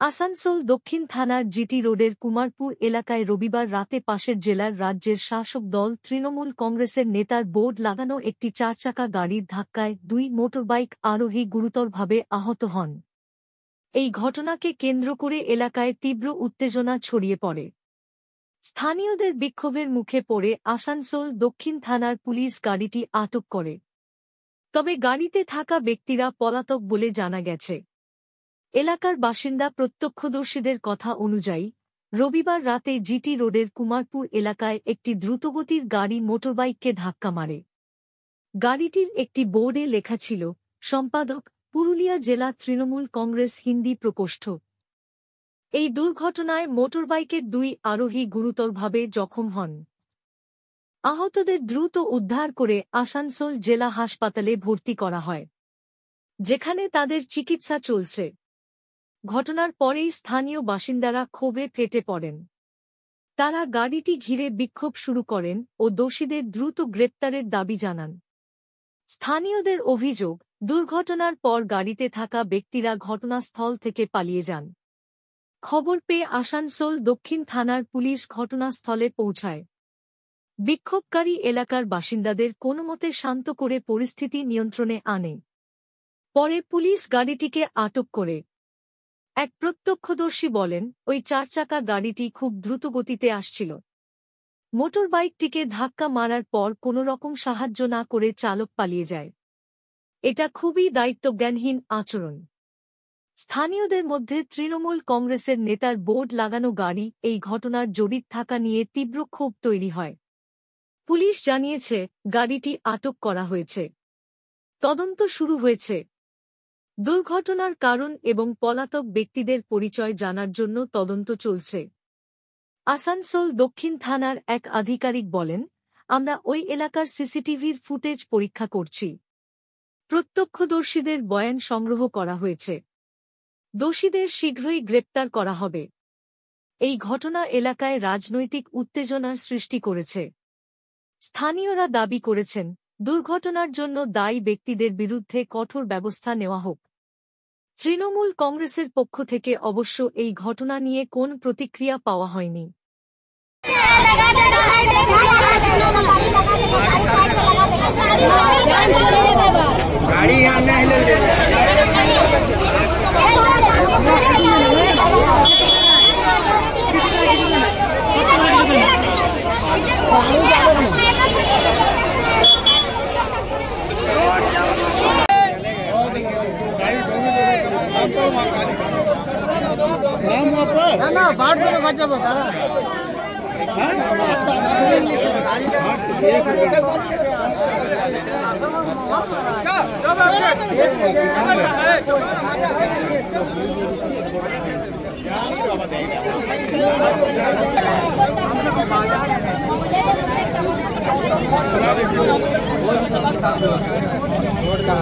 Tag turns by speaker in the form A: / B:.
A: আসানসোল দক্ষিণ থানার জিটি রোডের কুমারপুর এলাকায় রবিবার রাতে পাশের জেলার রাজ্যের শাসক দল তৃণমূল কংগ্রেসের নেতার বোর্ড লাগানো একটি চারচাকা গাড়ির ধাক্কায় 2 মোটরবাইক আরোহী গুরুতরভাবে আহত হন। এই ঘটনাকে কেন্দ্র করে এলাকায় তীব্র উত্তেজনা ছড়িয়ে পড়ে। স্থানীয়দের বিক্ষোভের মুখে পড়ে আসানসোল দক্ষিণ থানার পুলিশ গাড়িটি আটক করে। তবে গাড়িতে থাকা ব্যক্তিরা পলাতক বলে জানা গেছে। এলাকার বাসিন্দা প্রত্যক্ষদর্শীদের কথা অনুযায়ী রবিবার রাতে জিটি রোডের কুমারপুর এলাকায় একটি দ্রুতগতির গাড়ি মোটরবাইককে ধাক্কা মারে। গাড়িটির একটি বোর্ডে লেখা ছিল, সম্পাদক, পুরুলিয়া জেলা তৃণমূল কংগ্রেস হিন্দি প্রকোষ্ঠ। এই দুর্ঘটনায় মোটরবাইকের 2 আরোহী গুরুতরভাবে জখম হন। আহতদের দ্রুত উদ্ধার করে আসানসোল জেলা হাসপাতালে ভর্তি করা হয়, যেখানে তাদের চিকিৎসা চলছে। ঘটনার পরেই স্থানীয় বাসিন্দারা ক্ষোভে ফেটে পড়েন। তারা গাড়িটি ঘিরে বিক্ষোভ শুরু করেন ও দোষীদের দ্রুত গ্রেপ্তারের দাবি জানান। স্থানীয়দের অভিযোগ, দুর্ঘটনার পর গাড়িতে থাকা ব্যক্তিরা ঘটনাস্থল থেকে পালিয়ে যান। খবর পেয়ে আসানসোল দক্ষিণ থানার পুলিশ ঘটনাস্থলে পৌঁছায়। বিক্ষোভকারী এলাকার বাসিন্দাদের কোনোমতে শান্ত করে পরিস্থিতি নিয়ন্ত্রণে আনে। পরে পুলিশ গাড়িটিকে আটক করে। এক প্রত্যক্ষদর্শী বলেন, ওই চারচাকা গাড়িটি খুব দ্রুতগতিতে আসছিল। মোটরবাইকটিকে ধাক্কা মারার পর কোনোরকম সাহায্য না করে চালক পালিয়ে যায়। এটা খুবই দায়িত্বজ্ঞানহীন আচরণ। স্থানীয়দের মধ্যে তৃণমূল কংগ্রেসের নেতার বোর্ড লাগানো গাড়ি এই ঘটনার জড়িত থাকা নিয়ে তীব্র ক্ষোভ তৈরি হয়। পুলিশ জানিয়েছে, গাড়িটি আটক করা হয়েছে। তদন্ত শুরু হয়েছে। দুর্ঘটনার কারণ এবং পলাতক ব্যক্তিদের পরিচয় জানার জন্য তদন্ত চলছে। আসানসোল দক্ষিণ থানার এক আধিকারিক বলেন, আমরা ওই এলাকার সিসিটিভির ফুটেজ পরীক্ষা করছি। প্রত্যক্ষদর্শীদের বয়ান সংগ্রহ করা হয়েছে। দোষীদের শীঘ্রই গ্রেপ্তার করা হবে। এই ঘটনা এলাকায় রাজনৈতিক উত্তেজনার সৃষ্টি করেছে। স্থানীয়রা দাবি করেছেন, দুর্ঘটনার জন্য দায়ী ব্যক্তিদের বিরুদ্ধে কঠোর ব্যবস্থা নেওয়া হোক। তৃণমূল কংগ্রেসের পক্ষ থেকে অবশ্য এই ঘটনা নিয়ে কোন প্রতিক্রিয়া পাওয়া হয়নি।
B: না বার করে বাঁচাবো তারা
C: रोड का